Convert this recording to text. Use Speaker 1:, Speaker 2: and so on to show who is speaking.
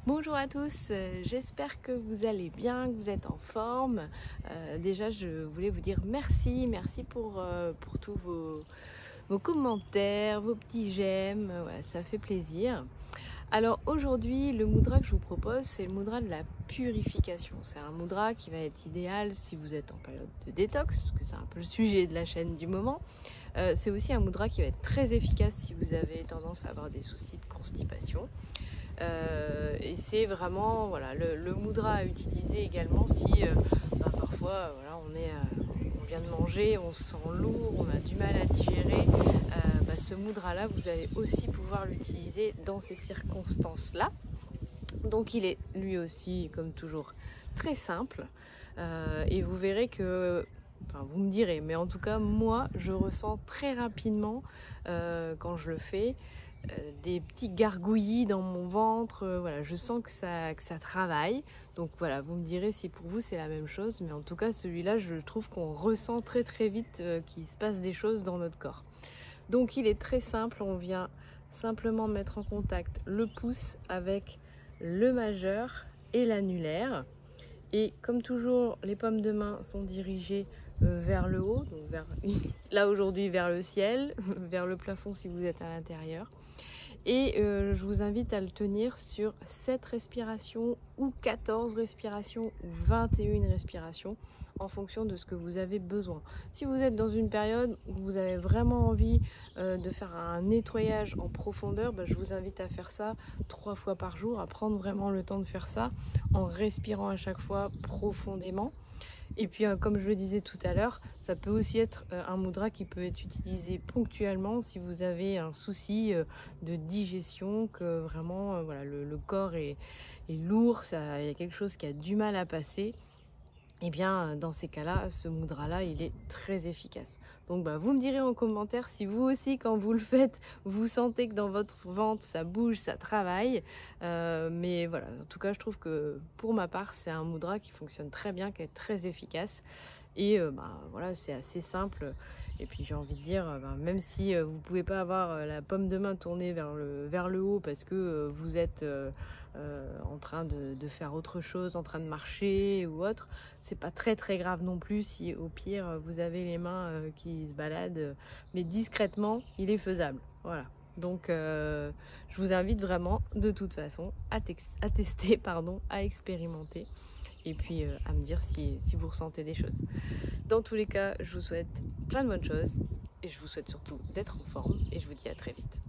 Speaker 1: Bonjour à tous, j'espère que vous allez bien, que vous êtes en forme. Déjà, je voulais vous dire merci pour tous vos commentaires, vos petits j'aime, voilà, ça fait plaisir. Alors aujourd'hui, le mudra que je vous propose, c'est le mudra de la purification. C'est un mudra qui va être idéal si vous êtes en période de détox, parce que c'est un peu le sujet de la chaîne du moment. C'est aussi un mudra qui va être très efficace si vous avez tendance à avoir des soucis de constipation. Et c'est vraiment voilà, le mudra à utiliser également si parfois voilà, on vient de manger, on se sent lourd, on a du mal à digérer. Ce mudra là, vous allez aussi pouvoir l'utiliser dans ces circonstances-là. Donc il est lui aussi, comme toujours, très simple. Et vous verrez que, enfin vous me direz, mais en tout cas moi je ressens très rapidement quand je le fais des petits gargouillis dans mon ventre, voilà, je sens que ça travaille. Donc voilà, vous me direz si pour vous c'est la même chose, mais en tout cas celui-là je trouve qu'on ressent très vite qu'il se passe des choses dans notre corps. Donc il est très simple, on vient simplement mettre en contact le pouce avec le majeur et l'annulaire. Et comme toujours, les paumes de main sont dirigées vers le haut, donc là aujourd'hui vers le ciel, vers le plafond si vous êtes à l'intérieur. Et je vous invite à le tenir sur 7 respirations ou 14 respirations ou 21 respirations en fonction de ce que vous avez besoin. Si vous êtes dans une période où vous avez vraiment envie de faire un nettoyage en profondeur, je vous invite à faire ça 3 fois par jour, à prendre vraiment le temps de faire ça en respirant à chaque fois profondément. Et puis comme je le disais tout à l'heure, ça peut aussi être un mudra qui peut être utilisé ponctuellement si vous avez un souci de digestion, que vraiment voilà, le corps est lourd, il y a quelque chose qui a du mal à passer. Et bien dans ces cas-là, ce mudra-là, il est très efficace. Donc vous me direz en commentaire si vous aussi, quand vous le faites, vous sentez que dans votre ventre, ça bouge, ça travaille. Mais voilà, en tout cas, je trouve que pour ma part, c'est un mudra qui fonctionne très bien, qui est très efficace. Et voilà, c'est assez simple. Et puis j'ai envie de dire, même si vous pouvez pas avoir la paume de main tournée vers le haut parce que vous êtes en train de faire autre chose, en train de marcher ou autre, c'est pas très grave non plus si au pire vous avez les mains qui se baladent, mais discrètement, il est faisable. Voilà. Donc je vous invite vraiment de toute façon à tester, pardon, à expérimenter et puis à me dire si vous ressentez des choses. Dans tous les cas, je vous souhaite plein de bonnes choses et je vous souhaite surtout d'être en forme et je vous dis à très vite.